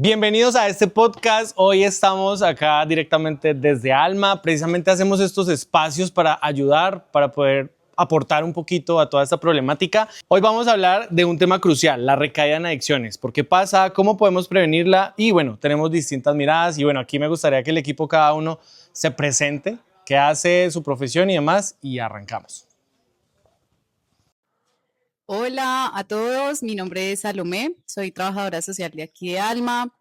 Bienvenidos a este podcast. Hoy estamos acá directamente desde Alma. Precisamente hacemos estos espacios para ayudar, para poder aportar un poquito a toda esta problemática. Hoy vamos a hablar de un tema crucial, la recaída en adicciones. ¿Por qué pasa? ¿Cómo podemos prevenirla? Y bueno, tenemos distintas miradas y bueno, aquí me gustaría que el equipo, cada uno, se presente, qué hace, su profesión y demás, y arrancamos. Hola a todos, mi nombre es Salomé, soy trabajadora social de aquí de Alma.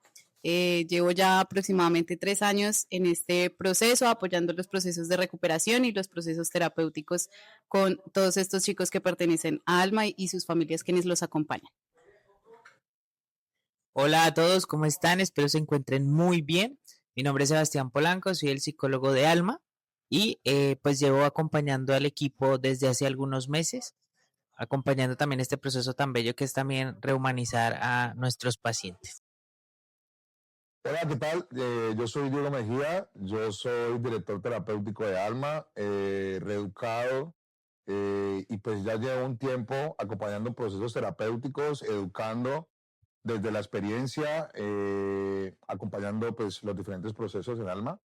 Llevo ya aproximadamente 3 años en este proceso, apoyando los procesos de recuperación y los procesos terapéuticos con todos estos chicos que pertenecen a Alma y sus familias quienes los acompañan. Hola a todos, ¿cómo están? Espero se encuentren muy bien. Mi nombre es Sebastián Polanco, soy el psicólogo de Alma y pues llevo acompañando al equipo desde hace algunos meses, acompañando también este proceso tan bello que es también rehumanizar a nuestros pacientes. Hola, ¿qué tal? Yo soy Diego Mejía, yo soy director terapéutico de Alma, reeducado, y pues ya llevo un tiempo acompañando procesos terapéuticos, educando desde la experiencia, acompañando pues los diferentes procesos en Alma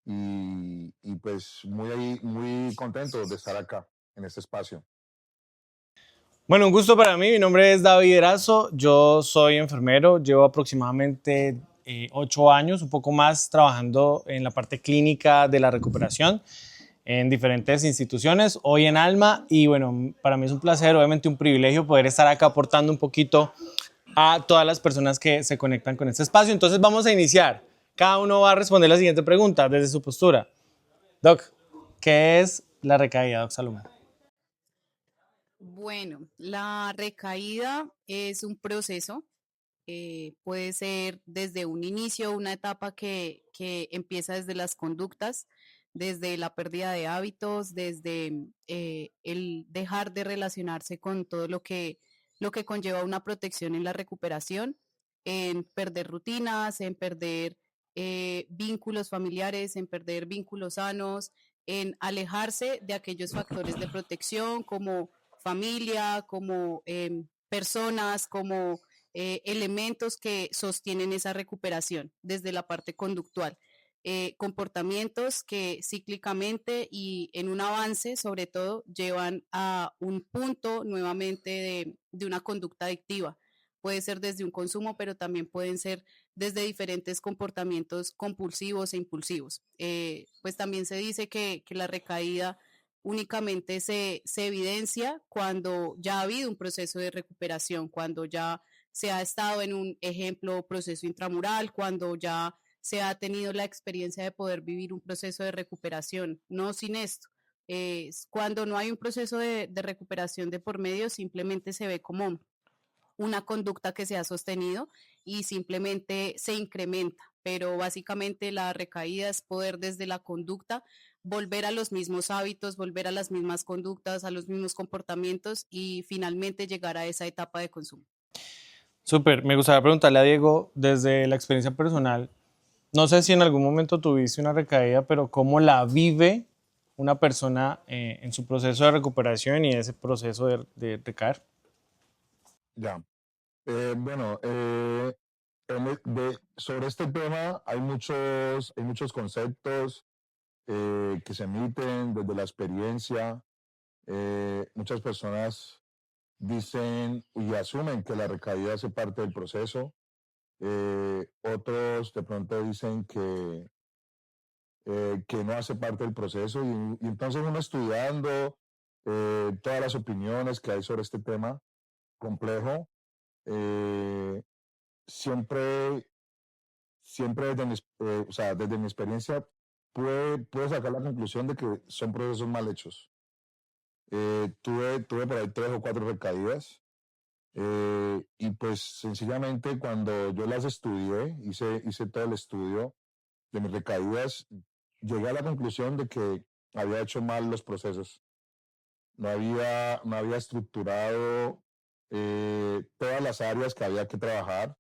y pues muy contento de estar acá en este espacio. Bueno, un gusto para mí. Mi nombre es David Erazo. Yo soy enfermero. Llevo aproximadamente 8 años, un poco más, trabajando en la parte clínica de la recuperación en diferentes instituciones, hoy en Alma. Y bueno, para mí es un placer, obviamente un privilegio poder estar acá aportando un poquito a todas las personas que se conectan con este espacio. Entonces vamos a iniciar. Cada uno va a responder la siguiente pregunta desde su postura. Doc, ¿qué es la recaída, Doc Salomé? Bueno, la recaída es un proceso, puede ser desde un inicio, una etapa que empieza desde las conductas, desde la pérdida de hábitos, desde el dejar de relacionarse con todo lo que conlleva una protección en la recuperación, en perder rutinas, en perder vínculos familiares, en perder vínculos sanos, en alejarse de aquellos factores de protección como familia, como personas, como elementos que sostienen esa recuperación desde la parte conductual. Comportamientos que cíclicamente y en un avance, sobre todo, llevan a un punto nuevamente de una conducta adictiva. Puede ser desde un consumo, pero también pueden ser desde diferentes comportamientos compulsivos e impulsivos. Pues también se dice que la recaída únicamente se evidencia cuando ya ha habido un proceso de recuperación, cuando ya se ha estado en un ejemplo proceso intramural, cuando ya se ha tenido la experiencia de poder vivir un proceso de recuperación, no sin esto. Cuando no hay un proceso de recuperación de por medio, simplemente se ve como una conducta que se ha sostenido y simplemente se incrementa, pero básicamente la recaída es poder desde la conducta volver a los mismos hábitos, volver a las mismas conductas, a los mismos comportamientos y finalmente llegar a esa etapa de consumo. Súper, me gustaría preguntarle a Diego, desde la experiencia personal, no sé si en algún momento tuviste una recaída, pero ¿cómo la vive una persona en su proceso de recuperación y ese proceso de recaer? Ya. Bueno, sobre este tema hay muchos conceptos que se emiten desde la experiencia. Muchas personas dicen y asumen que la recaída hace parte del proceso. Otros de pronto dicen que no hace parte del proceso y entonces uno estudiando todas las opiniones que hay sobre este tema complejo, eh, siempre o sea, desde mi experiencia, puedo sacar la conclusión de que son procesos mal hechos. Tuve por ahí 3 o 4 recaídas, y pues sencillamente cuando yo las estudié, hice todo el estudio de mis recaídas, llegué a la conclusión de que había hecho mal los procesos. No había estructurado todas las áreas que había que trabajar.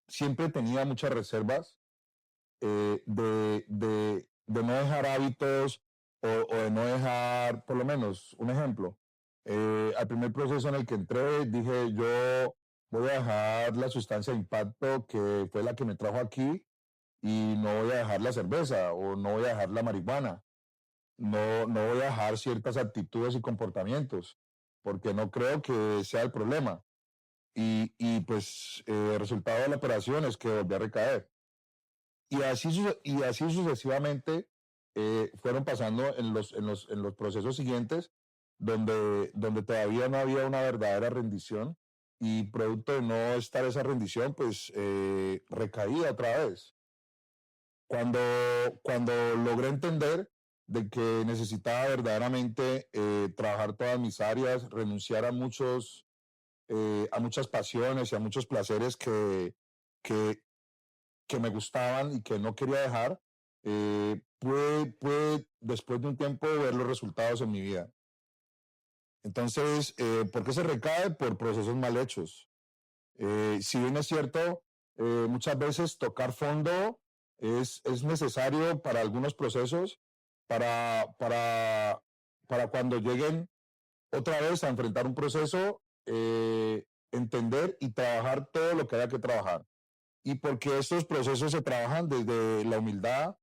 Siempre tenía muchas reservas, de no dejar hábitos o de no dejar, por lo menos, un ejemplo. Al primer proceso en el que entré, dije, yo voy a dejar la sustancia de impacto que fue la que me trajo aquí y no voy a dejar la cerveza o no voy a dejar la marihuana, no voy a dejar ciertas actitudes y comportamientos, porque no creo que sea el problema. Y pues el resultado de la operación es que volví a recaer. Y así sucesivamente fueron pasando en los procesos siguientes, donde todavía no había una verdadera rendición y producto de no estar esa rendición, pues recaía otra vez. Cuando, cuando logré entender de que necesitaba verdaderamente trabajar todas mis áreas, renunciar a muchas pasiones y a muchos placeres que, que me gustaban y que no quería dejar, pude después de un tiempo ver los resultados en mi vida. Entonces, ¿por qué se recae? Por procesos mal hechos. Si bien es cierto, muchas veces tocar fondo es necesario para algunos procesos, para, para, para cuando lleguen otra vez a enfrentar un proceso, entender y trabajar todo lo que haya que trabajar. Y porque estos procesos se trabajan desde la humildad,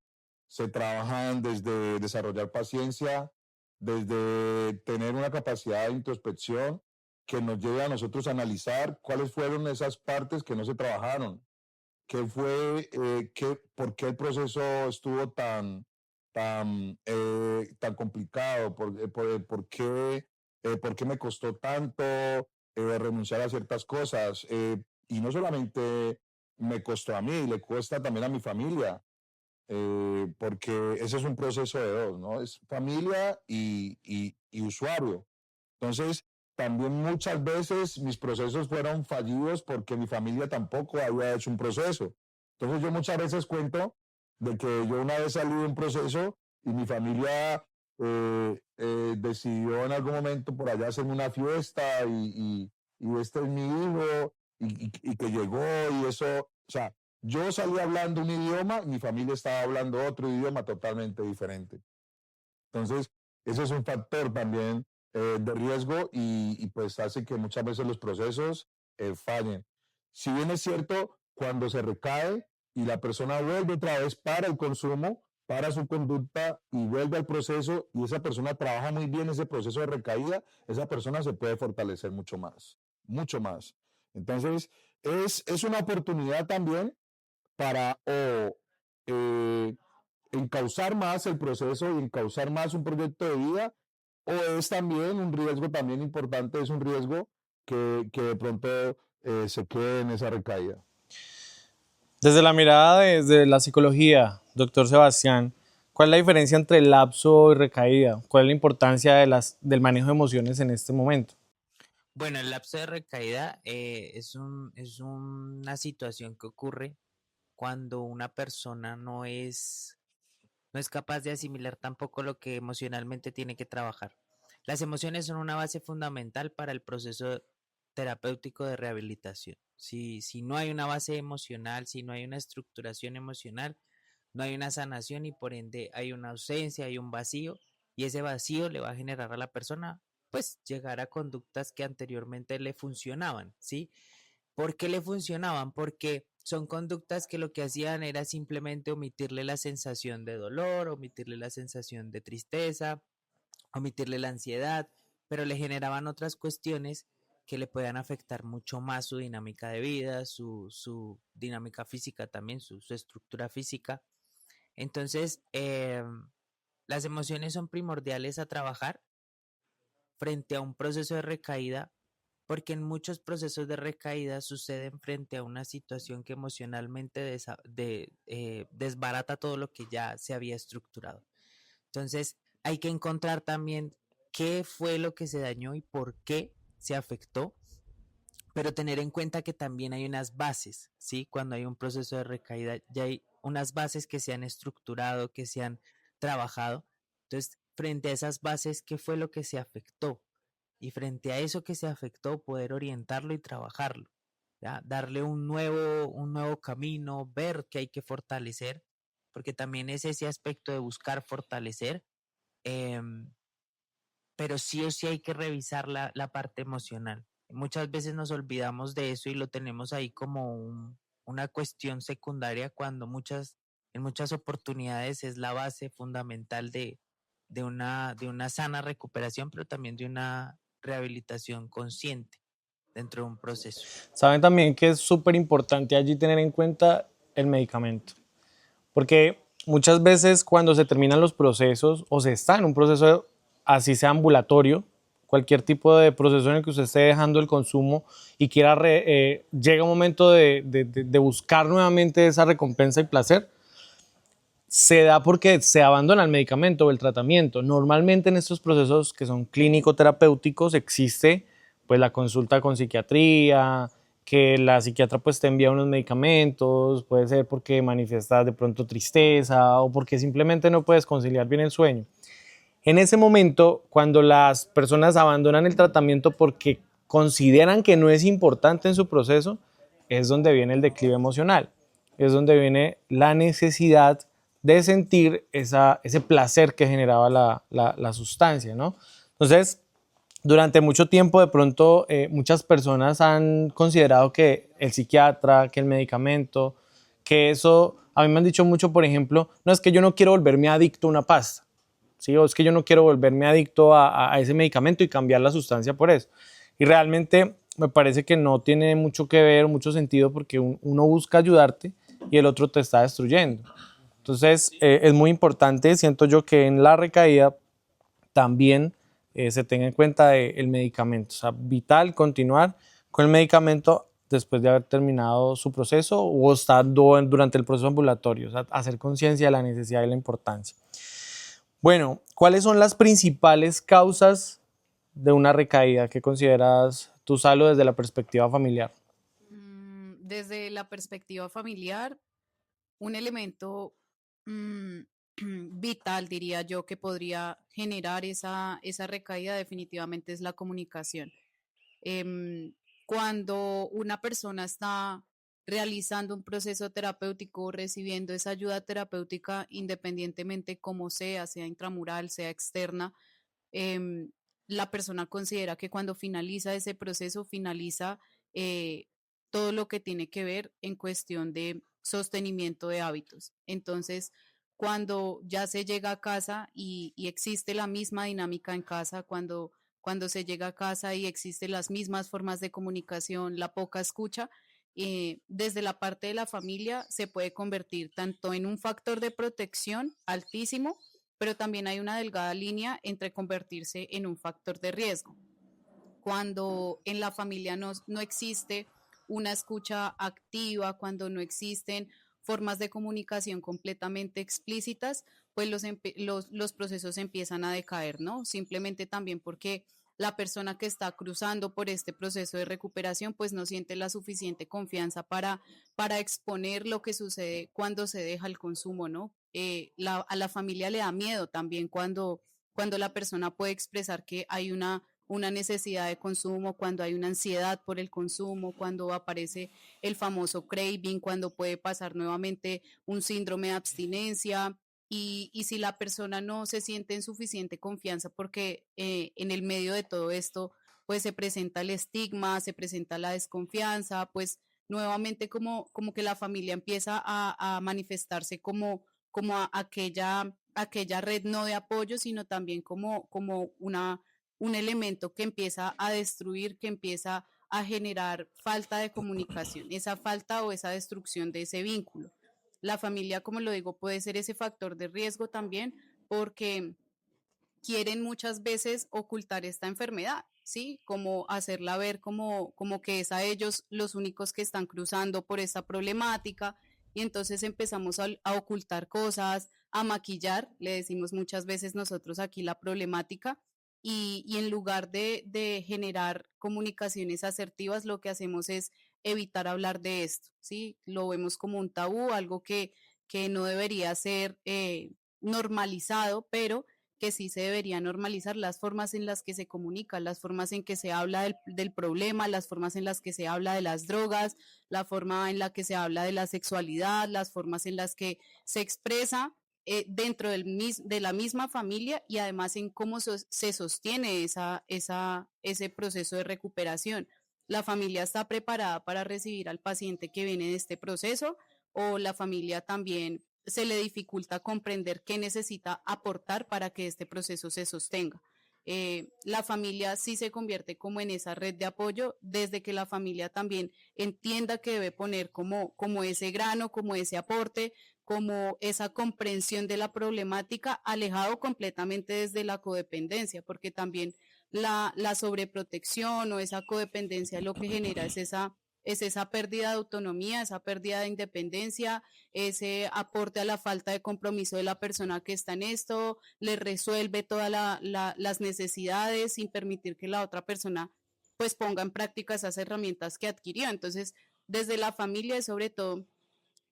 se trabajan desde desarrollar paciencia, desde tener una capacidad de introspección que nos lleve a nosotros a analizar cuáles fueron esas partes que no se trabajaron, qué fue, por qué el proceso estuvo tan complicado, por qué me costó tanto renunciar a ciertas cosas. Y no solamente me costó a mí, le cuesta también a mi familia, porque ese es un proceso de dos, ¿no? Es familia y usuario. Entonces, también muchas veces mis procesos fueron fallidos porque mi familia tampoco había hecho un proceso. Entonces, yo muchas veces cuento de que yo una vez salí de un proceso y mi familia decidió en algún momento por allá hacerme una fiesta y este es mi hijo y que llegó y eso, o sea, yo salí hablando un idioma y mi familia estaba hablando otro idioma totalmente diferente. Entonces, ese es un factor también de riesgo pues hace que muchas veces los procesos fallen. Si bien es cierto, cuando se recae y la persona vuelve otra vez para el consumo, para su conducta y vuelve al proceso y esa persona trabaja muy bien ese proceso de recaída, esa persona se puede fortalecer mucho más, mucho más. Entonces, es una oportunidad también para eh, encauzar más el proceso y encauzar más un proyecto de vida, o es también un riesgo también importante, es un riesgo que de pronto se quede en esa recaída. Desde la mirada desde la psicología, doctor Sebastián, ¿cuál es la diferencia entre lapso y recaída? ¿Cuál es la importancia del manejo de emociones en este momento? Bueno, el lapso de recaída es una situación que ocurre cuando una persona no es capaz de asimilar tampoco lo que emocionalmente tiene que trabajar. Las emociones son una base fundamental para el proceso terapéutico de rehabilitación. Si no hay una base emocional, si no hay una estructuración emocional, no hay una sanación y por ende hay una ausencia, hay un vacío y ese vacío le va a generar a la persona pues llegar a conductas que anteriormente le funcionaban, ¿sí? ¿Por qué le funcionaban? Porque son conductas que lo que hacían era simplemente omitirle la sensación de dolor, omitirle la sensación de tristeza, omitirle la ansiedad, pero le generaban otras cuestiones que le puedan afectar mucho más su dinámica de vida, su dinámica física también, su estructura física. Entonces, las emociones son primordiales a trabajar frente a un proceso de recaída, porque en muchos procesos de recaída suceden frente a una situación que emocionalmente desbarata todo lo que ya se había estructurado. Entonces, hay que encontrar también qué fue lo que se dañó y por qué se afectó, pero tener en cuenta que también hay unas bases, ¿sí? Cuando hay un proceso de recaída, ya hay unas bases que se han estructurado, que se han trabajado. Entonces, frente a esas bases, ¿qué fue lo que se afectó? Y frente a eso que se afectó, poder orientarlo y trabajarlo, ¿ya? Darle un nuevo camino, ver qué hay que fortalecer, porque también es ese aspecto de buscar fortalecer, em, pero sí o sí hay que revisar la parte emocional. Muchas veces nos olvidamos de eso y lo tenemos ahí como una cuestión secundaria cuando en muchas oportunidades es la base fundamental de una sana recuperación, pero también de una rehabilitación consciente dentro de un proceso. Saben también que es súper importante allí tener en cuenta el medicamento, porque muchas veces cuando se terminan los procesos o se está en un proceso así sea ambulatorio, cualquier tipo de proceso en el que usted esté dejando el consumo y llega un momento de buscar nuevamente esa recompensa y placer, se da porque se abandona el medicamento o el tratamiento. Normalmente en estos procesos que son clínico-terapéuticos existe pues la consulta con psiquiatría, que la psiquiatra pues te envía unos medicamentos, puede ser porque manifiestas de pronto tristeza o porque simplemente no puedes conciliar bien el sueño. En ese momento, cuando las personas abandonan el tratamiento porque consideran que no es importante en su proceso, es donde viene el declive emocional, es donde viene la necesidad de sentir ese placer que generaba la sustancia, ¿no? Entonces, durante mucho tiempo, de pronto, muchas personas han considerado que el psiquiatra, que el medicamento, que eso, a mí me han dicho mucho, por ejemplo, no es que yo no quiero volverme adicto a una pasta, ¿sí? O es que yo no quiero volverme adicto a ese medicamento y cambiar la sustancia por eso. Y realmente me parece que no tiene mucho que ver, mucho sentido, porque uno busca ayudarte y el otro te está destruyendo. Entonces, es muy importante, siento yo, que en la recaída también se tenga en cuenta el medicamento. O sea, vital continuar con el medicamento después de haber terminado su proceso o estando durante el proceso ambulatorio. O sea, hacer conciencia de la necesidad y la importancia. Bueno, ¿cuáles son las principales causas de una recaída que consideras tú, Salo, desde la perspectiva familiar? Desde la perspectiva familiar, un elemento mm, vital, diría yo, que podría generar esa recaída definitivamente es la comunicación. Em, Cuando una persona está realizando un proceso terapéutico o recibiendo esa ayuda terapéutica, independientemente como sea intramural, sea externa, em, la persona considera que cuando finaliza ese proceso, finaliza eh, todo lo que tiene que ver en cuestión de sostenimiento de hábitos. Entonces, cuando ya se llega a casa y existe la misma dinámica en casa, cuando se llega a casa y existen las mismas formas de comunicación, la poca escucha, desde la parte de la familia se puede convertir tanto en un factor de protección altísimo, pero también hay una delgada línea entre convertirse en un factor de riesgo. Cuando en la familia no existe una escucha activa, cuando no existen formas de comunicación completamente explícitas, pues los procesos empiezan a decaer, ¿no? Simplemente también porque la persona que está cruzando por este proceso de recuperación pues no siente la suficiente confianza para exponer lo que sucede cuando se deja el consumo, ¿no? A la familia le da miedo también cuando la persona puede expresar que hay una necesidad de consumo, cuando hay una ansiedad por el consumo, cuando aparece el famoso craving, cuando puede pasar nuevamente un síndrome de abstinencia. Y si la persona no se siente en suficiente confianza porque en el medio de todo esto pues se presenta el estigma, se presenta la desconfianza, pues nuevamente como que la familia empieza a manifestarse como aquella red no de apoyo, sino también como un elemento que empieza a destruir, que empieza a generar falta de comunicación, esa falta o esa destrucción de ese vínculo. La familia, como lo digo, puede ser ese factor de riesgo también porque quieren muchas veces ocultar esta enfermedad, ¿sí? Como hacerla ver como que es a ellos los únicos que están cruzando por esta problemática y entonces empezamos a ocultar cosas, a maquillar, le decimos muchas veces nosotros aquí la problemática y en lugar de generar comunicaciones asertivas, lo que hacemos es evitar hablar de esto, ¿sí? Lo vemos como un tabú, algo que no debería ser normalizado, pero que sí se debería normalizar las formas en las que se comunica, las formas en que se habla del problema, las formas en las que se habla de las drogas, la forma en la que se habla de la sexualidad, las formas en las que se expresa dentro de la misma familia y además en cómo se sostiene ese proceso de recuperación. la familia está preparada para recibir al paciente que viene de este proceso, o la familia también se le dificulta comprender qué necesita aportar para que este proceso se sostenga. La familia sí se convierte como en esa red de apoyo, desde que la familia también entienda que debe poner como ese grano, como ese aporte, como esa comprensión de la problemática, alejado completamente desde la codependencia, porque también la sobreprotección o esa codependencia lo que genera es esa pérdida de autonomía, esa pérdida de independencia, ese aporte a la falta de compromiso de la persona que está en esto, le resuelve todas las necesidades sin permitir que la otra persona pues ponga en práctica esas herramientas que adquirió. Entonces, desde la familia es sobre todo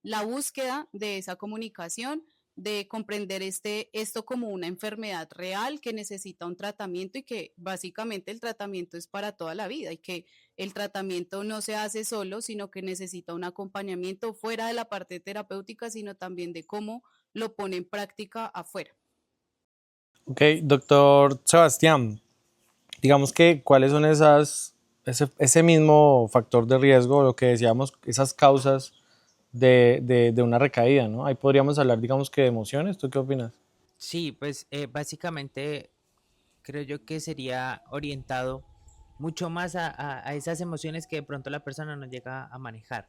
la búsqueda de esa comunicación, de comprender esto como una enfermedad real que necesita un tratamiento y que básicamente el tratamiento es para toda la vida y que el tratamiento no se hace solo, sino que necesita un acompañamiento fuera de la parte terapéutica, sino también de cómo lo pone en práctica afuera. Ok, doctor Sebastián, digamos que cuáles son ese mismo factor de riesgo, lo que decíamos, esas causas de una recaída, ¿no? Ahí podríamos hablar, digamos que de emociones. ¿Tú qué opinas? Sí, pues básicamente creo yo que sería orientado mucho más a esas emociones que de pronto la persona no llega a manejar.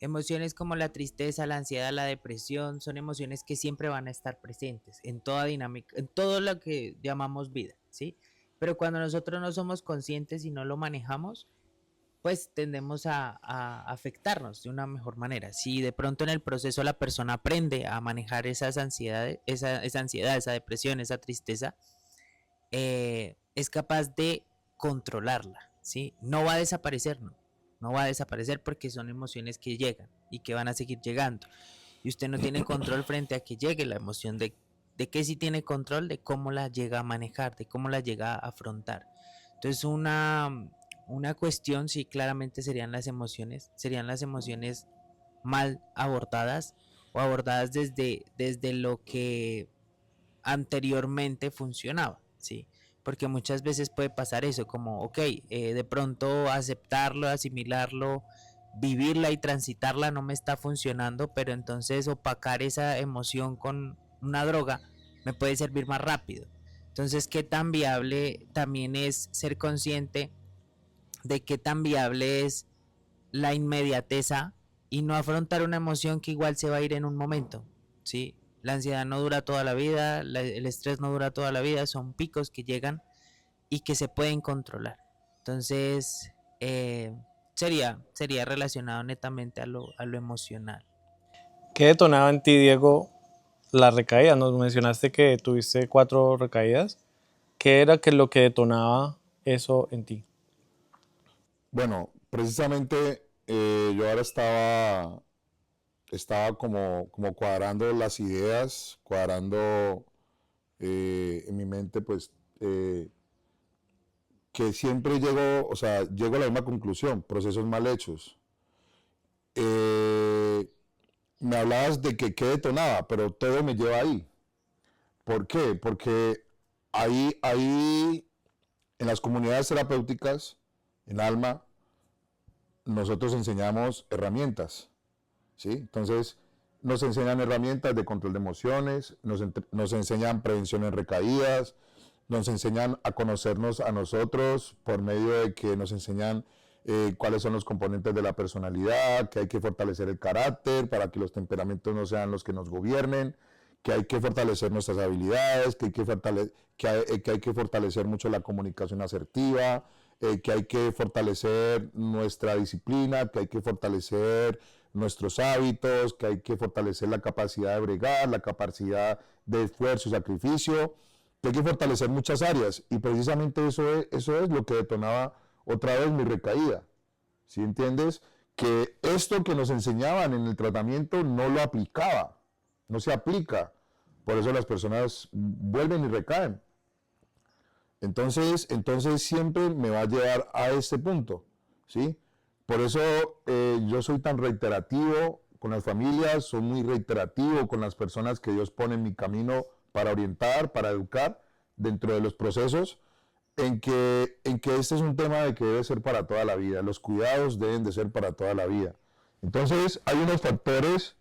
Emociones como la tristeza, la ansiedad, la depresión, son emociones que siempre van a estar presentes en toda dinámica, en todo lo que llamamos vida, ¿sí? Pero cuando nosotros no somos conscientes y no lo manejamos, pues tendemos a afectarnos de una mejor manera. Si de pronto en el proceso la persona aprende a manejar esas ansiedades, esa ansiedad, esa depresión, esa tristeza, es capaz de controlarla, ¿sí? No va a desaparecer, no. No va a desaparecer porque son emociones que llegan y que van a seguir llegando. Y usted no tiene control frente a que llegue la emoción de que sí tiene control de cómo la llega a manejar, de cómo la llega a afrontar. Entonces una cuestión sí claramente serían las emociones mal abordadas o abordadas desde lo que anteriormente funcionaba, ¿sí? Porque muchas veces puede pasar eso, como, ok, de pronto aceptarlo, asimilarlo, vivirla y transitarla no me está funcionando, pero entonces opacar esa emoción con una droga me puede servir más rápido. Entonces, ¿qué tan viable también es ser consciente de qué tan viable es la inmediateza y no afrontar una emoción que igual se va a ir en un momento, ¿sí? La ansiedad no dura toda la vida, el estrés no dura toda la vida, son picos que llegan y que se pueden controlar. Entonces, sería relacionado netamente a lo emocional. ¿Qué detonaba en ti, Diego, la recaída? Nos mencionaste que tuviste 4 recaídas. ¿Qué era lo que detonaba eso en ti? Bueno, precisamente yo ahora estaba como cuadrando las ideas, cuadrando en mi mente, pues que siempre llego, o sea, llego a la misma conclusión, procesos mal hechos. Eh, Me hablabas de que qué detonaba, pero todo me lleva ahí. ¿Por qué? Porque ahí en las comunidades terapéuticas, en Alma, nosotros enseñamos herramientas, ¿sí? Entonces, nos enseñan herramientas de control de emociones, nos enseñan prevención en recaídas, nos enseñan a conocernos a nosotros por medio de que nos enseñan cuáles son los componentes de la personalidad, que hay que fortalecer el carácter para que los temperamentos no sean los que nos gobiernen, que hay que fortalecer nuestras habilidades, que hay que fortalecer mucho la comunicación asertiva, que hay que fortalecer nuestra disciplina, que hay que fortalecer nuestros hábitos, que hay que fortalecer la capacidad de bregar, la capacidad de esfuerzo y sacrificio, que hay que fortalecer muchas áreas. Y precisamente eso es lo que detonaba otra vez mi recaída. ¿Sí entiendes? Que esto que nos enseñaban en el tratamiento no lo aplicaba, no se aplica. Por eso las personas vuelven y recaen. Entonces siempre me va a llevar a este punto, ¿sí? Por eso yo soy tan reiterativo con las familias, soy muy reiterativo con las personas que Dios pone en mi camino para orientar, para educar dentro de los procesos, en que este es un tema de que debe ser para toda la vida. Los cuidados deben de ser para toda la vida. Entonces, hay unos factores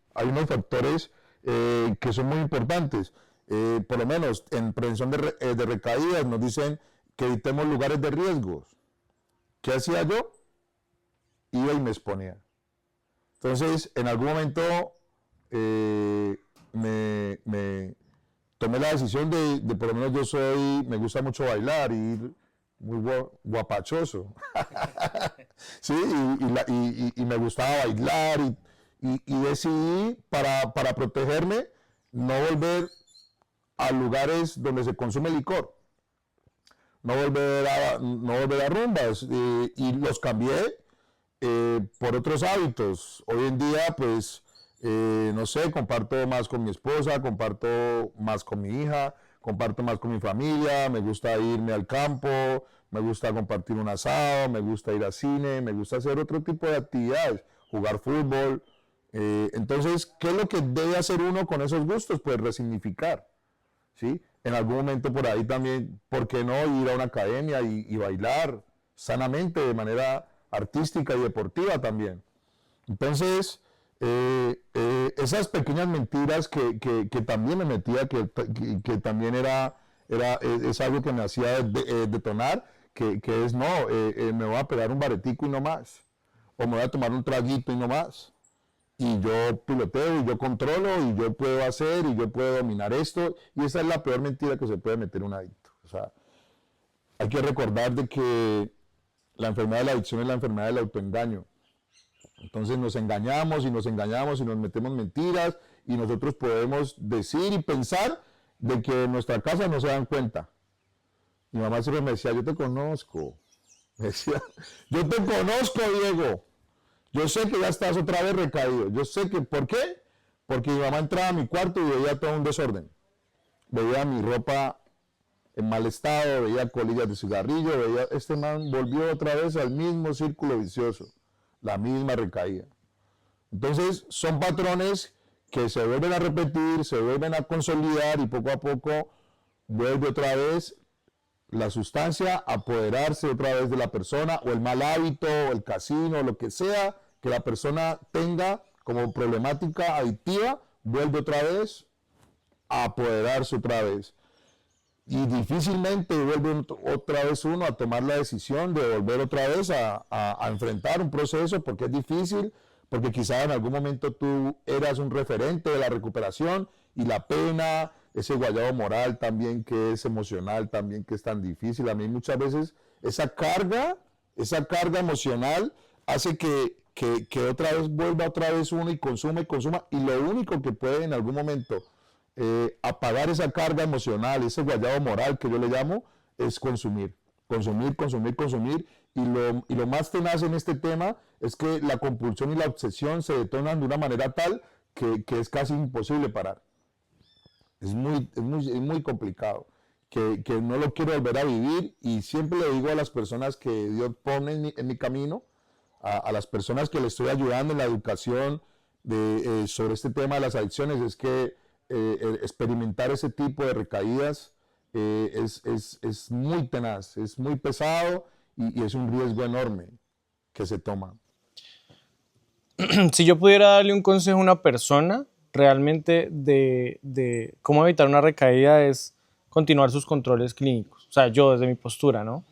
que son muy importantes. Por lo menos en prevención de recaídas nos dicen que evitemos lugares de riesgos. ¿Qué hacía yo? Iba y me exponía. Entonces, en algún momento me tomé la decisión de por lo menos me gusta mucho bailar y ir muy guapachoso. Sí, y me gustaba bailar y decidí para protegerme no volver a lugares donde se consume licor, no volver a rumbas y los cambié por otros hábitos. Hoy en día, pues, no sé, comparto más con mi esposa, comparto más con mi hija, comparto más con mi familia, me gusta irme al campo, me gusta compartir un asado, me gusta ir al cine, me gusta hacer otro tipo de actividades, jugar fútbol. Entonces, ¿qué es lo que debe hacer uno con esos gustos? Pues resignificar, ¿sí? En algún momento por ahí también, ¿por qué no ir a una academia y bailar sanamente, de manera artística y deportiva también? Entonces, esas pequeñas mentiras que también me metía, que también es algo que me hacía detonar, que es, no, me voy a pegar un baretico y no más, o me voy a tomar un traguito y no más, y yo piloteo y yo controlo y yo puedo hacer y yo puedo dominar esto, y esa es la peor mentira que se puede meter un adicto. O sea, hay que recordar de que la enfermedad de la adicción es la enfermedad del autoengaño. Entonces nos engañamos y nos metemos mentiras y nosotros podemos decir y pensar de que en nuestra casa no se dan cuenta. Mi mamá siempre me decía, yo te conozco. Me decía, yo te conozco, Diego. Yo sé que ya estás otra vez recaído. Yo sé que, ¿por qué? Porque mi mamá entraba a mi cuarto y veía todo un desorden. Veía mi ropa en mal estado, veía colillas de cigarrillo, veía, este man volvió otra vez al mismo círculo vicioso, la misma recaída. Entonces, son patrones que se vuelven a repetir, se vuelven a consolidar y poco a poco vuelve otra vez la sustancia a apoderarse otra vez de la persona, o el mal hábito, o el casino, lo que sea que la persona tenga como problemática adictiva, vuelve otra vez a apoderarse otra vez. Y difícilmente vuelve otra vez uno a tomar la decisión de volver otra vez a enfrentar un proceso, porque es difícil, porque quizá en algún momento tú eras un referente de la recuperación y la pena, ese guayabo moral también que es emocional, también que es tan difícil. A mí muchas veces esa carga emocional hace que otra vez vuelva otra vez uno y consuma, y lo único que puede en algún momento apagar esa carga emocional, ese guayabo moral que yo le llamo, es consumir, y lo más tenaz en este tema es que la compulsión y la obsesión se detonan de una manera tal que es casi imposible parar. Es muy complicado, que no lo quiero volver a vivir, y siempre le digo a las personas que Dios pone en mi camino, a las personas que le estoy ayudando en la educación sobre este tema de las adicciones, es que experimentar ese tipo de recaídas es muy tenaz, es muy pesado y es un riesgo enorme que se toma. Si yo pudiera darle un consejo a una persona realmente de cómo evitar una recaída, es continuar sus controles clínicos. O sea, yo desde mi postura, ¿no?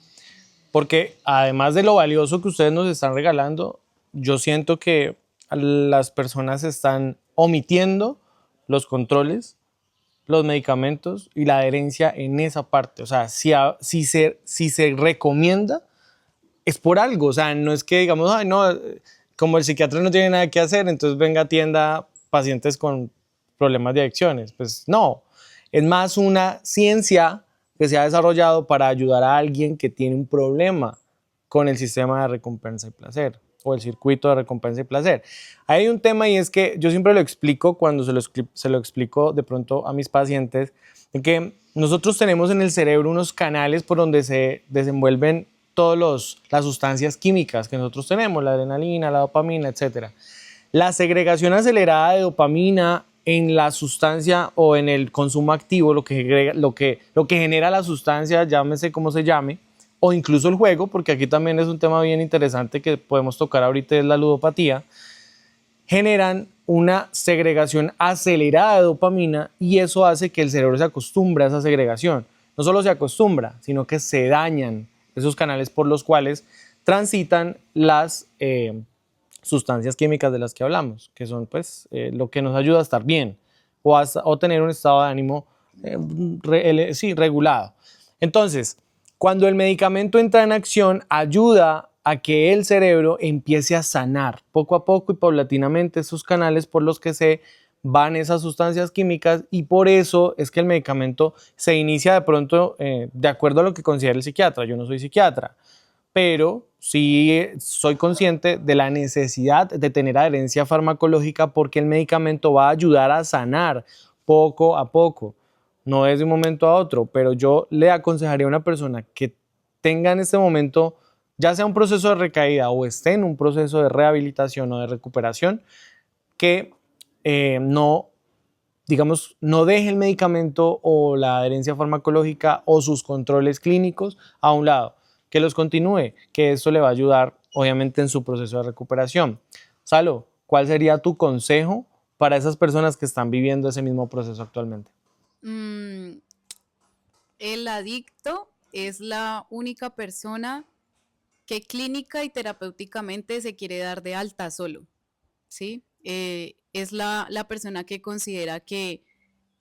Porque además de lo valioso que ustedes nos están regalando, yo siento que las personas están omitiendo los controles, los medicamentos y la adherencia en esa parte. O sea, si se recomienda, es por algo. O sea, no es que digamos, ay, no, como el psiquiatra no tiene nada que hacer, entonces venga, atienda pacientes con problemas de adicciones. Pues no, es más una ciencia que se ha desarrollado para ayudar a alguien que tiene un problema con el sistema de recompensa y placer, o el circuito de recompensa y placer. Hay un tema, y es que yo siempre lo explico cuando se lo explico de pronto a mis pacientes, de que nosotros tenemos en el cerebro unos canales por donde se desenvuelven todas las sustancias químicas que nosotros tenemos, la adrenalina, la dopamina, etc. La segregación acelerada de dopamina en la sustancia o en el consumo activo, lo que genera la sustancia, llámese como se llame, o incluso el juego, porque aquí también es un tema bien interesante que podemos tocar ahorita, es la ludopatía, generan una segregación acelerada de dopamina y eso hace que el cerebro se acostumbre a esa segregación. No solo se acostumbra, sino que se dañan esos canales por los cuales transitan las sustancias químicas de las que hablamos, que son pues lo que nos ayuda a estar bien o tener un estado de ánimo regulado. Entonces, cuando el medicamento entra en acción, ayuda a que el cerebro empiece a sanar poco a poco y paulatinamente esos canales por los que se van esas sustancias químicas, y por eso es que el medicamento se inicia de pronto de acuerdo a lo que considera el psiquiatra. Yo no soy psiquiatra, pero sí soy consciente de la necesidad de tener adherencia farmacológica porque el medicamento va a ayudar a sanar poco a poco, no es de un momento a otro, pero yo le aconsejaría a una persona que tenga en este momento ya sea un proceso de recaída o esté en un proceso de rehabilitación o de recuperación, que no, digamos, no deje el medicamento o la adherencia farmacológica o sus controles clínicos a un lado, que los continúe, que esto le va a ayudar obviamente en su proceso de recuperación. Salo, ¿cuál sería tu consejo para esas personas que están viviendo ese mismo proceso actualmente? El adicto es la única persona que clínica y terapéuticamente se quiere dar de alta solo, ¿sí? Es la persona que considera que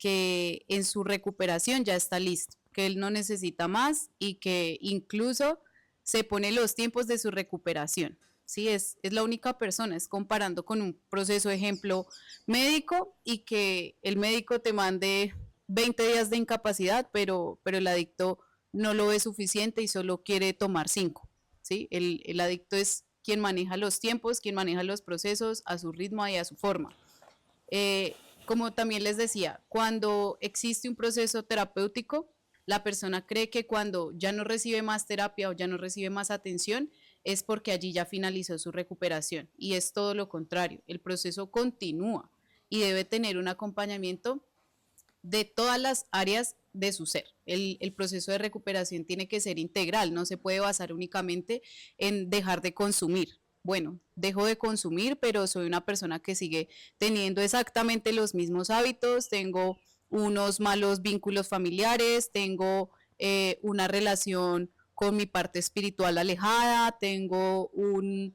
en su recuperación ya está listo, que él no necesita más y que incluso se pone los tiempos de su recuperación. Sí, es la única persona, es comparando con un proceso, ejemplo, médico y que el médico te mande 20 días de incapacidad, pero el adicto no lo ve suficiente y solo quiere tomar 5. ¿Sí? El adicto es quien maneja los tiempos, quien maneja los procesos a su ritmo y a su forma. Como también les decía, cuando existe un proceso terapéutico, la persona cree que cuando ya no recibe más terapia o ya no recibe más atención, es porque allí ya finalizó su recuperación. Y es todo lo contrario, el proceso continúa y debe tener un acompañamiento de todas las áreas de su ser. El proceso de recuperación tiene que ser integral, no se puede basar únicamente en dejar de consumir. Bueno, dejo de consumir, pero soy una persona que sigue teniendo exactamente los mismos hábitos, tengo unos malos vínculos familiares, tengo una relación con mi parte espiritual alejada, tengo un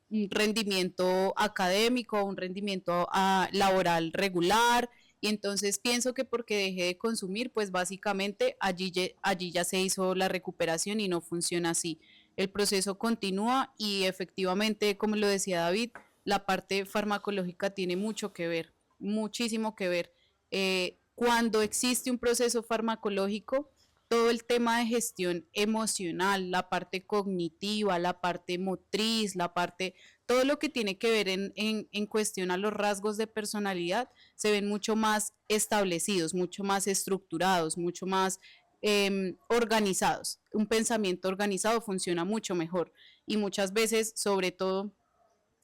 rendimiento académico, un rendimiento laboral regular, y entonces pienso que porque dejé de consumir, pues básicamente allí ya se hizo la recuperación y no funciona así. El proceso continúa y efectivamente, como lo decía David, la parte farmacológica tiene mucho que ver, muchísimo que ver. Cuando existe un proceso farmacológico, todo el tema de gestión emocional, la parte cognitiva, la parte motriz, todo lo que tiene que ver en cuestión a los rasgos de personalidad, se ven mucho más establecidos, mucho más estructurados, mucho más organizados. Un pensamiento organizado funciona mucho mejor y muchas veces, sobre todo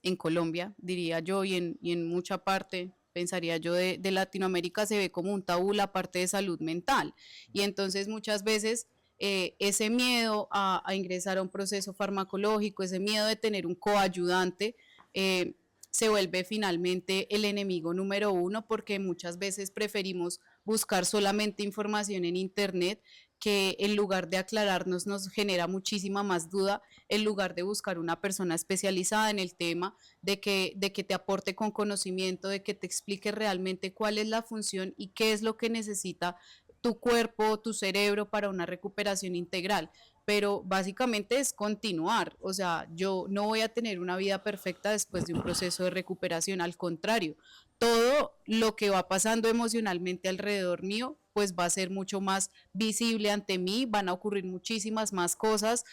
en Colombia, diría yo, y en mucha parte, pensaría yo, de Latinoamérica, se ve como un tabú la parte de salud mental. Y entonces muchas veces ese miedo a ingresar a un proceso farmacológico, ese miedo de tener un coayudante, eh, se vuelve finalmente el enemigo número uno, porque muchas veces preferimos buscar solamente información en Internet, que en lugar de aclararnos nos genera muchísima más duda, en lugar de buscar una persona especializada en el tema, de que te aporte con conocimiento, de que te explique realmente cuál es la función y qué es lo que necesita tu cuerpo, tu cerebro para una recuperación integral. Pero básicamente es continuar, o sea, yo no voy a tener una vida perfecta después de un proceso de recuperación, al contrario, todo lo que va pasando emocionalmente alrededor mío, pues va a ser mucho más visible ante mí, van a ocurrir muchísimas más cosas,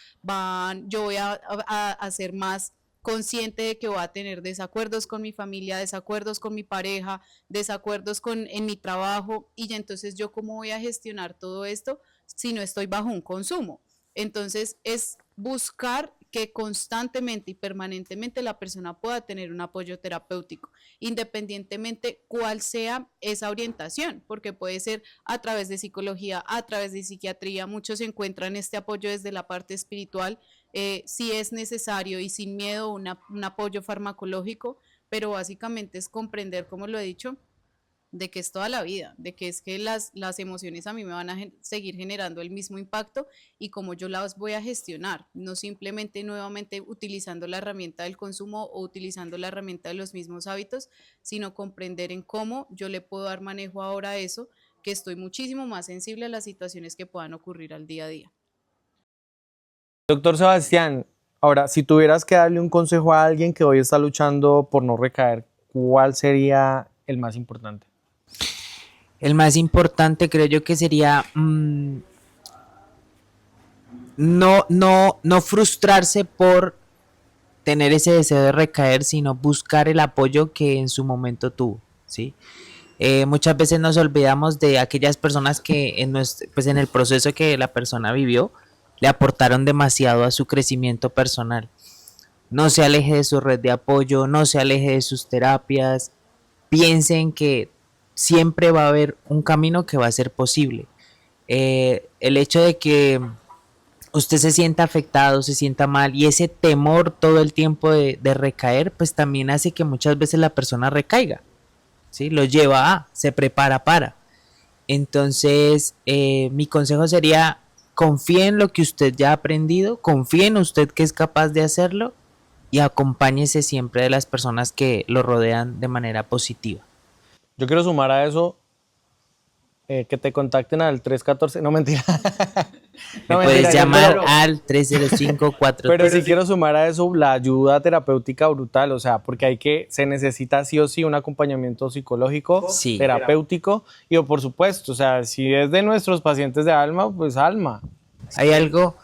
yo voy a ser más consciente de que voy a tener desacuerdos con mi familia, desacuerdos con mi pareja, desacuerdos en mi trabajo, y ya entonces yo cómo voy a gestionar todo esto si no estoy bajo un consumo. Entonces es buscar que constantemente y permanentemente la persona pueda tener un apoyo terapéutico, independientemente cuál sea esa orientación, porque puede ser a través de psicología, a través de psiquiatría. Muchos encuentran este apoyo desde la parte espiritual, si es necesario y sin miedo un apoyo farmacológico, pero básicamente es comprender, como lo he dicho, de que es toda la vida, de que es que las emociones a mí me van a seguir generando el mismo impacto y cómo yo las voy a gestionar, no simplemente nuevamente utilizando la herramienta del consumo o utilizando la herramienta de los mismos hábitos, sino comprender en cómo yo le puedo dar manejo ahora a eso, que estoy muchísimo más sensible a las situaciones que puedan ocurrir al día a día. Doctor Sebastián, ahora, si tuvieras que darle un consejo a alguien que hoy está luchando por no recaer, ¿cuál sería el más importante? El más importante creo yo que sería no frustrarse por tener ese deseo de recaer, sino buscar el apoyo que en su momento tuvo, ¿sí? Muchas veces nos olvidamos de aquellas personas que pues en el proceso que la persona vivió le aportaron demasiado a su crecimiento personal. No se aleje de su red de apoyo, no se aleje de sus terapias, piensen que siempre va a haber un camino que va a ser posible. El hecho de que usted se sienta afectado, se sienta mal y ese temor todo el tiempo de recaer, pues también hace que muchas veces la persona recaiga, ¿sí? Lo lleva se prepara para. Entonces, mi consejo sería, confíe en lo que usted ya ha aprendido, confíe en usted que es capaz de hacerlo y acompáñese siempre de las personas que lo rodean de manera positiva. Yo quiero sumar a eso que te contacten al 314, no mentira. Me puedes llamar al 305-4. Pero sí quiero sumar a eso la ayuda terapéutica brutal, o sea, porque se necesita sí o sí un acompañamiento psicológico, sí, terapéutico y por supuesto, o sea, si es de nuestros pacientes de alma, pues alma. Hay algo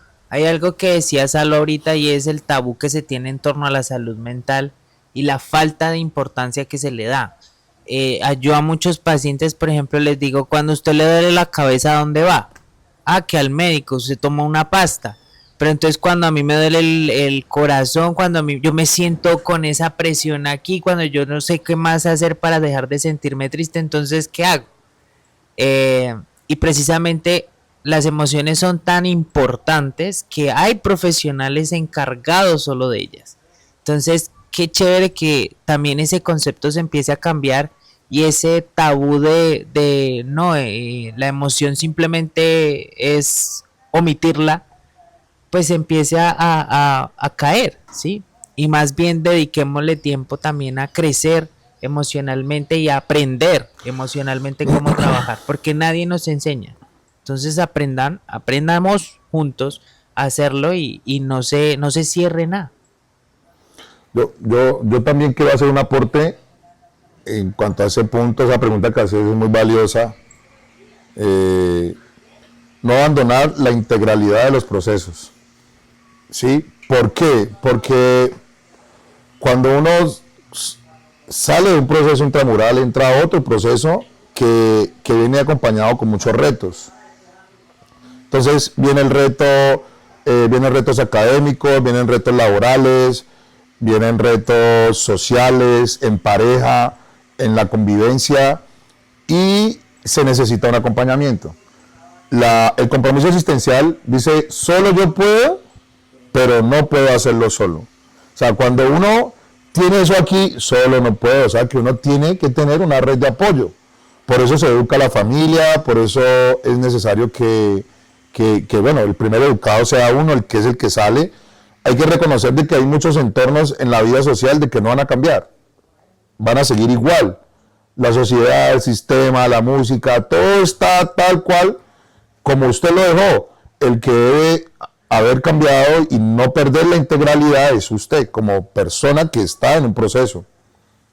que decía Salo ahorita y es el tabú que se tiene en torno a la salud mental y la falta de importancia que se le da. Yo a muchos pacientes, por ejemplo, les digo, cuando usted le duele la cabeza, ¿a dónde va? Que al médico, se toma una pasta. Pero entonces cuando a mí me duele el corazón, cuando yo me siento con esa presión aquí, cuando yo no sé qué más hacer para dejar de sentirme triste, entonces, ¿qué hago? Y precisamente las emociones son tan importantes que hay profesionales encargados solo de ellas. Entonces, qué chévere que también ese concepto se empiece a cambiar y ese tabú la emoción simplemente es omitirla, pues empiece a caer, ¿sí? Y más bien dediquémosle tiempo también a crecer emocionalmente y a aprender emocionalmente cómo trabajar, porque nadie nos enseña. Entonces aprendamos juntos a hacerlo y no se cierre nada. Yo también quiero hacer un aporte en cuanto a ese punto. Esa pregunta que haces es muy valiosa. No abandonar la integralidad de los procesos. ¿Sí? ¿Por qué? Porque cuando uno sale de un proceso intramural, entra a otro proceso que viene acompañado con muchos retos. Entonces vienen retos académicos, vienen retos laborales, vienen retos sociales, en pareja, en la convivencia, y se necesita un acompañamiento. El compromiso existencial dice, solo yo puedo, pero no puedo hacerlo solo. O sea, cuando uno tiene eso aquí, solo no puede. O sea, que uno tiene que tener una red de apoyo. Por eso se educa a la familia, por eso es necesario que bueno, el primer educado sea uno, el que es el que sale. Hay que reconocer de que hay muchos entornos en la vida social de que no van a cambiar, van a seguir igual. La sociedad, el sistema, la música, todo está tal cual como usted lo dejó. El que debe haber cambiado y no perder la integralidad es usted, como persona que está en un proceso,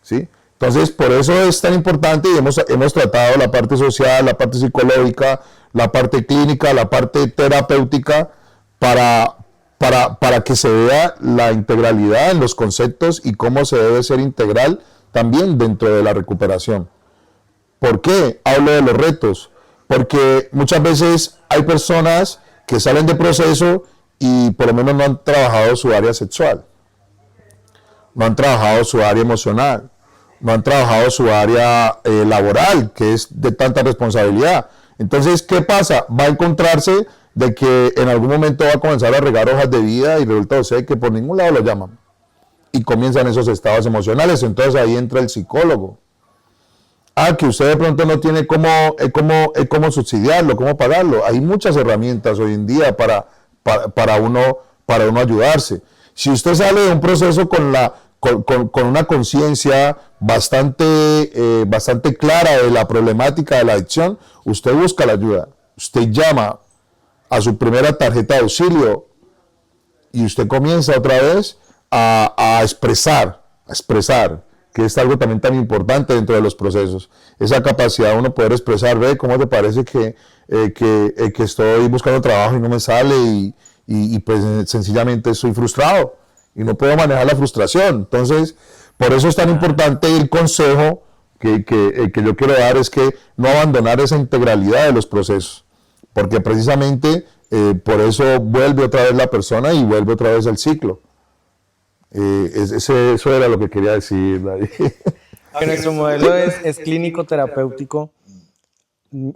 ¿sí? Entonces, por eso es tan importante y hemos tratado la parte social, la parte psicológica, la parte clínica, la parte terapéutica, para que se vea la integralidad en los conceptos y cómo se debe ser integral también dentro de la recuperación. ¿Por qué hablo de los retos? Porque muchas veces hay personas que salen de proceso y por lo menos no han trabajado su área sexual, no han trabajado su área emocional, no han trabajado su área laboral, que es de tanta responsabilidad. Entonces, ¿qué pasa? Va a encontrarse de que en algún momento va a comenzar a regar hojas de vida y resulta ser que por ningún lado lo llaman. Y comienzan esos estados emocionales. Entonces ahí entra el psicólogo. Que usted de pronto no tiene cómo subsidiarlo, cómo pagarlo. Hay muchas herramientas hoy en día para uno ayudarse. Si usted sale de un proceso con una conciencia bastante clara de la problemática de la adicción, usted busca la ayuda. Usted llama a su primera tarjeta de auxilio y usted comienza otra vez a expresar, que es algo también tan importante dentro de los procesos. Esa capacidad de uno poder expresar, ve, ¿cómo te parece que estoy buscando trabajo y no me sale y pues sencillamente estoy frustrado y no puedo manejar la frustración? Entonces, por eso es tan importante el consejo que yo quiero dar, es que no abandonar esa integralidad de los procesos, porque precisamente por eso vuelve otra vez la persona y vuelve otra vez el ciclo. Eso era lo que quería decir, David. Que nuestro modelo es clínico terapéutico.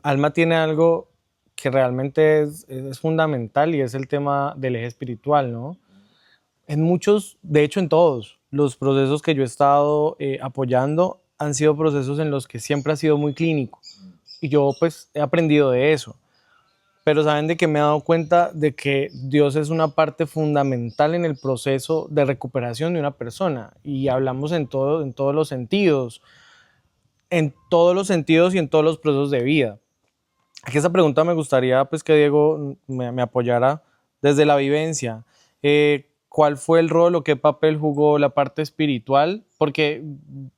Alma tiene algo que realmente es fundamental y es el tema del eje espiritual, ¿no? En muchos, de hecho en todos, los procesos que yo he estado apoyando han sido procesos en los que siempre ha sido muy clínico y yo pues he aprendido de eso. Pero saben de que me he dado cuenta de que Dios es una parte fundamental en el proceso de recuperación de una persona y hablamos en todos los sentidos, y en todos los procesos de vida. Aquí esa pregunta me gustaría pues que Diego me apoyara desde la vivencia. ¿Cuál fue el rol o qué papel jugó la parte espiritual? Porque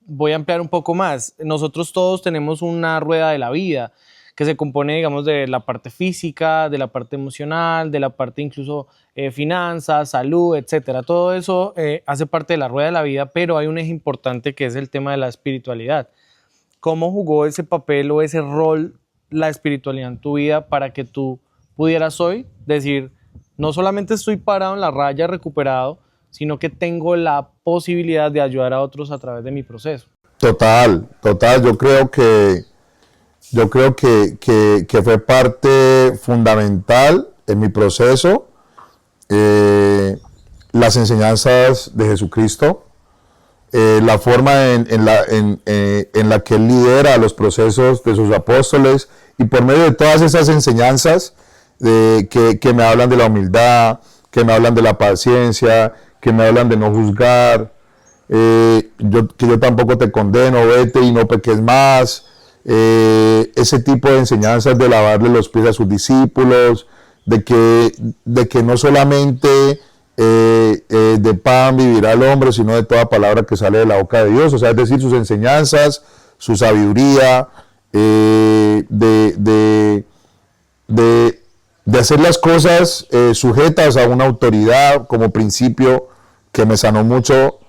voy a ampliar un poco más. Nosotros todos tenemos una rueda de la vida que se compone, digamos, de la parte física, de la parte emocional, de la parte incluso finanzas, salud, etcétera. Todo eso hace parte de la rueda de la vida, pero hay un eje importante que es el tema de la espiritualidad. ¿Cómo jugó ese papel o ese rol la espiritualidad en tu vida para que tú pudieras hoy decir, no solamente estoy parado en la raya, recuperado, sino que tengo la posibilidad de ayudar a otros a través de mi proceso? Total. Yo creo que fue parte fundamental en mi proceso, las enseñanzas de Jesucristo, la forma en la que Él lidera los procesos de sus apóstoles, y por medio de todas esas enseñanzas que me hablan de la humildad, que me hablan de la paciencia, que me hablan de no juzgar, que yo tampoco te condeno, vete y no peques más. Ese tipo de enseñanzas de lavarle los pies a sus discípulos, de que no solamente de pan vivirá el hombre, sino de toda palabra que sale de la boca de Dios. O sea, es decir, sus enseñanzas, su sabiduría, de hacer las cosas sujetas a una autoridad como principio, que me sanó mucho,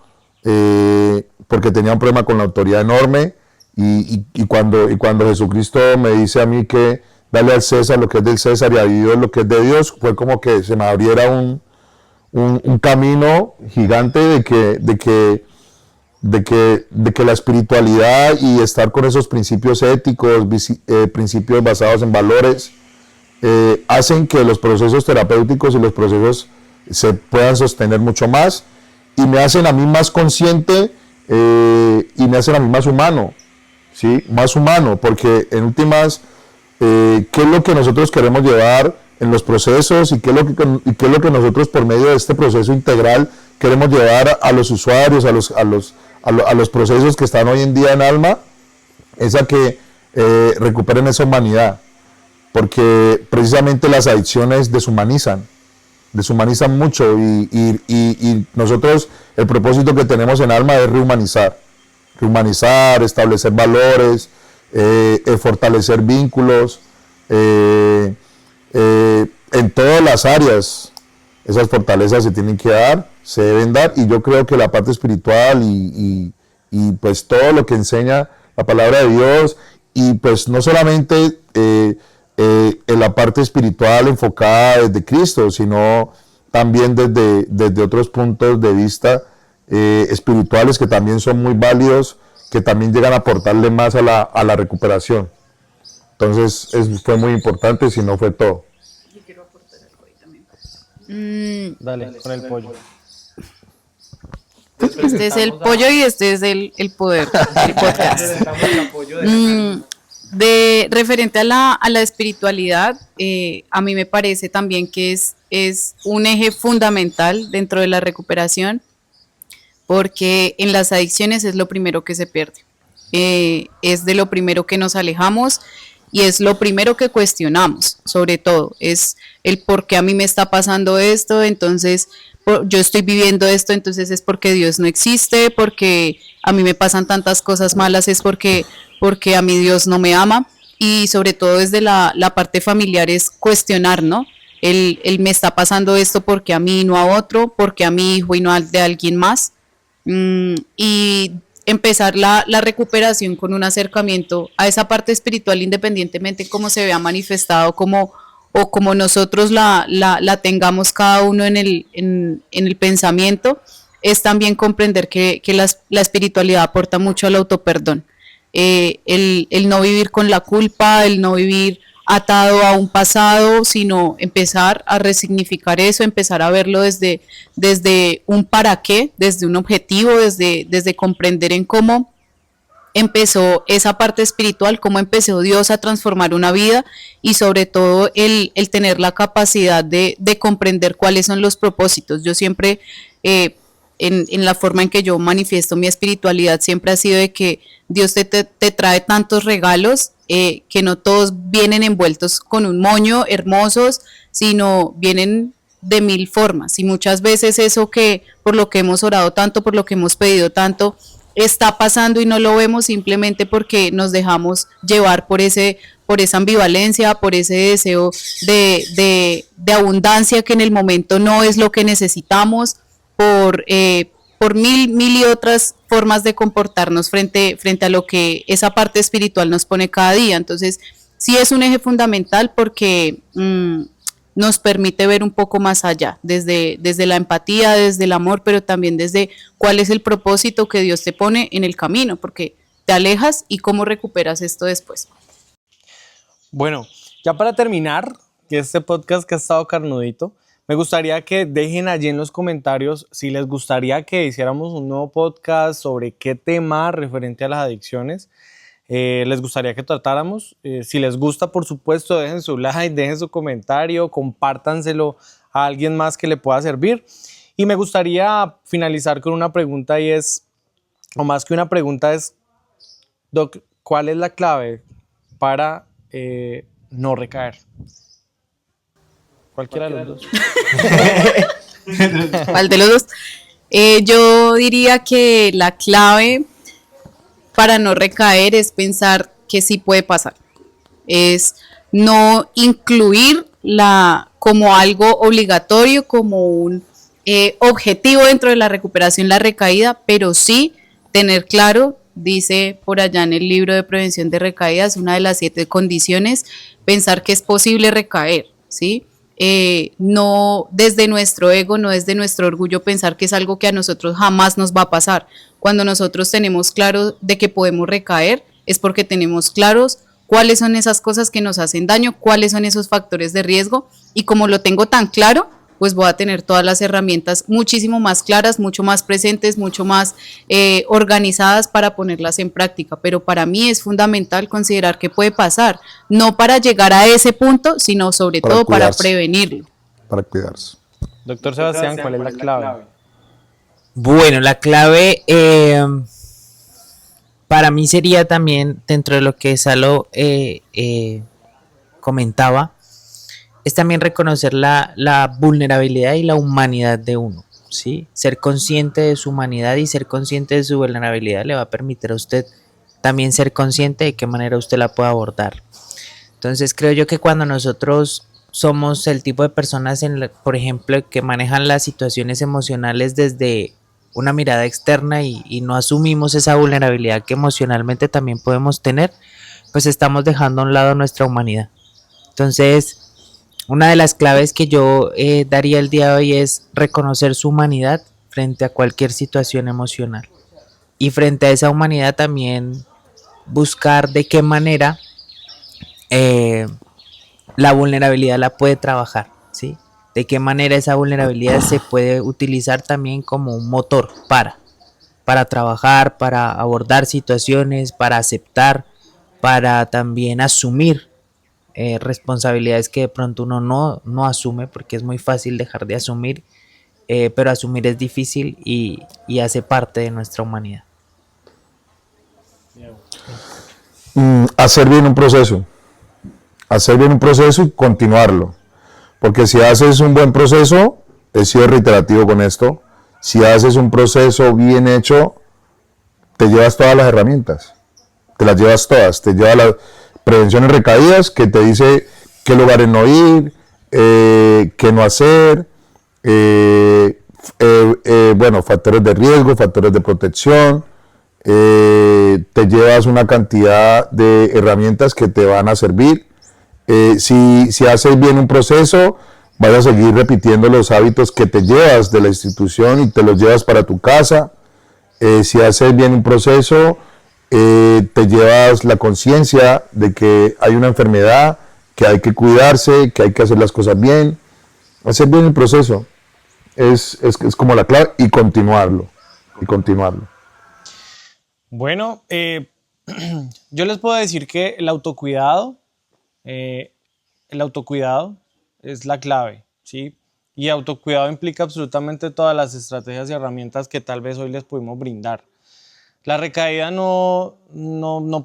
porque tenía un problema con la autoridad enorme. Y cuando Jesucristo me dice a mí que darle al César lo que es del César y a Dios lo que es de Dios, fue como que se me abriera un camino gigante de que la espiritualidad y estar con esos principios éticos, principios basados en valores, hacen que los procesos terapéuticos y los procesos se puedan sostener mucho más y me hacen a mí más consciente y me hacen a mí más humano. ¿Sí? Más humano, porque en últimas, ¿qué es lo que nosotros queremos llevar en los procesos y qué es lo que nosotros por medio de este proceso integral queremos llevar a los usuarios, a los procesos que están hoy en día en Alma? Es a que recuperen esa humanidad, porque precisamente las adicciones deshumanizan mucho y nosotros el propósito que tenemos en Alma es rehumanizar, establecer valores, fortalecer vínculos en todas las áreas. Esas fortalezas se tienen que dar, se deben dar, y yo creo que la parte espiritual y pues todo lo que enseña la palabra de Dios, y pues no solamente en la parte espiritual enfocada desde Cristo, sino también desde otros puntos de vista espirituales que también son muy válidos, que también llegan a aportarle más a la recuperación. Entonces fue muy importante, si no fue todo. Dale, con el pollo. Este es el pollo y este es el poder del podcast. De referente a la espiritualidad, a mí me parece también que es un eje fundamental dentro de la recuperación, porque en las adicciones es lo primero que se pierde, es de lo primero que nos alejamos y es lo primero que cuestionamos, sobre todo, es el por qué a mí me está pasando esto, entonces yo estoy viviendo esto, entonces es porque Dios no existe, porque a mí me pasan tantas cosas malas, es porque a mí Dios no me ama, y sobre todo desde la parte familiar es cuestionar, ¿no? El me está pasando esto porque a mí no a otro, porque a mi hijo y no al de alguien más, y empezar la recuperación con un acercamiento a esa parte espiritual, independientemente cómo se vea manifestado, o como nosotros la tengamos cada uno en el pensamiento, es también comprender que la espiritualidad aporta mucho al autoperdón. El no vivir con la culpa, el no vivir atado a un pasado, sino empezar a resignificar eso, empezar a verlo desde un para qué, desde un objetivo, desde comprender en cómo empezó esa parte espiritual, cómo empezó Dios a transformar una vida, y sobre todo el tener la capacidad de comprender cuáles son los propósitos. Yo siempre, en la forma en que yo manifiesto mi espiritualidad, siempre ha sido de que Dios te trae tantos regalos, que no todos vienen envueltos con un moño, hermosos, sino vienen de mil formas, y muchas veces eso que por lo que hemos orado tanto, por lo que hemos pedido tanto, está pasando y no lo vemos simplemente porque nos dejamos llevar por esa ambivalencia, por ese deseo de abundancia que en el momento no es lo que necesitamos, por mil y otras formas de comportarnos frente a lo que esa parte espiritual nos pone cada día. Entonces, sí es un eje fundamental porque nos permite ver un poco más allá, desde la empatía, desde el amor, pero también desde cuál es el propósito que Dios te pone en el camino, porque te alejas y cómo recuperas esto después. Bueno, ya para terminar, que este podcast que ha estado carnudito, me gustaría que dejen allí en los comentarios si les gustaría que hiciéramos un nuevo podcast sobre qué tema referente a las adicciones les gustaría que tratáramos. Si les gusta, por supuesto, dejen su like, dejen su comentario, compártanselo a alguien más que le pueda servir. Y me gustaría finalizar con una pregunta, y es, o más que una pregunta, es, Doc, ¿cuál es la clave para no recaer? Cualquiera de los dos. ¿Cuál de los dos? Yo diría que la clave para no recaer es pensar que sí puede pasar. Es no incluirla como algo obligatorio, como un objetivo dentro de la recuperación, la recaída, pero sí tener claro, dice por allá en el libro de prevención de recaídas, una de las 7 condiciones, pensar que es posible recaer, ¿sí? No desde nuestro ego, no desde nuestro orgullo, pensar que es algo que a nosotros jamás nos va a pasar. Cuando nosotros tenemos claro de que podemos recaer, es porque tenemos claros cuáles son esas cosas que nos hacen daño, cuáles son esos factores de riesgo, y como lo tengo tan claro, pues voy a tener todas las herramientas muchísimo más claras, mucho más presentes, mucho más organizadas para ponerlas en práctica. Pero para mí es fundamental considerar que puede pasar, no para llegar a ese punto, sino sobre todo para prevenirlo. Para cuidarse. Doctor Sebastián, ¿cuál es la clave? Bueno, la clave para mí sería también, dentro de lo que Salo comentaba, es también reconocer la vulnerabilidad y la humanidad de uno, ¿sí? Ser consciente de su humanidad y ser consciente de su vulnerabilidad le va a permitir a usted también ser consciente de qué manera usted la puede abordar. Entonces creo yo que cuando nosotros somos el tipo de personas, por ejemplo, que manejan las situaciones emocionales desde una mirada externa y no asumimos esa vulnerabilidad que emocionalmente también podemos tener, pues estamos dejando a un lado nuestra humanidad. Entonces, Una de las claves que yo daría el día de hoy es reconocer su humanidad frente a cualquier situación emocional. Y frente a esa humanidad también buscar de qué manera eh, la vulnerabilidad la puede trabajar, ¿sí? De qué manera esa vulnerabilidad se puede utilizar también como un motor para trabajar, para abordar situaciones, para aceptar, para también asumir responsabilidades que de pronto uno no asume, porque es muy fácil dejar de asumir, pero asumir es difícil y hace parte de nuestra humanidad. Hacer bien un proceso. Hacer bien un proceso y continuarlo. Porque si haces un buen proceso, he sido reiterativo con esto, si haces un proceso bien hecho, te llevas todas las herramientas. Te las llevas todas. Te lleva la prevención en recaídas, que te dice qué lugares no ir, qué no hacer, bueno, factores de riesgo, factores de protección. Te llevas una cantidad de herramientas que te van a servir. Si haces bien un proceso, vas a seguir repitiendo los hábitos que te llevas de la institución y te los llevas para tu casa. Si haces bien un proceso, te llevas la conciencia de que hay una enfermedad, que hay que cuidarse, que hay que hacer las cosas bien. Hacer bien el proceso es como la clave y continuarlo. Bueno, yo les puedo decir que el autocuidado es la clave, ¿sí? Y autocuidado implica absolutamente todas las estrategias y herramientas que tal vez hoy les pudimos brindar. La recaída no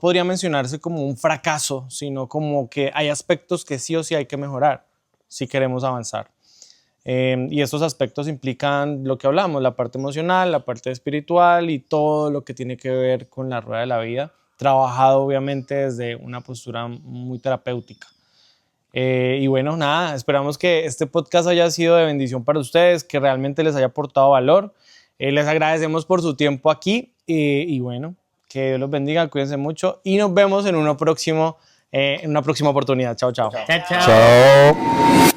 podría mencionarse como un fracaso, sino como que hay aspectos que sí o sí hay que mejorar si queremos avanzar. Y estos aspectos implican lo que hablamos, la parte emocional, la parte espiritual y todo lo que tiene que ver con la rueda de la vida, trabajado obviamente desde una postura muy terapéutica. Y bueno, nada, esperamos que este podcast haya sido de bendición para ustedes, que realmente les haya aportado valor. Les agradecemos por su tiempo aquí y bueno, que Dios los bendiga, cuídense mucho y nos vemos en una próxima oportunidad. Chao, chao. Chao, chao. Chao.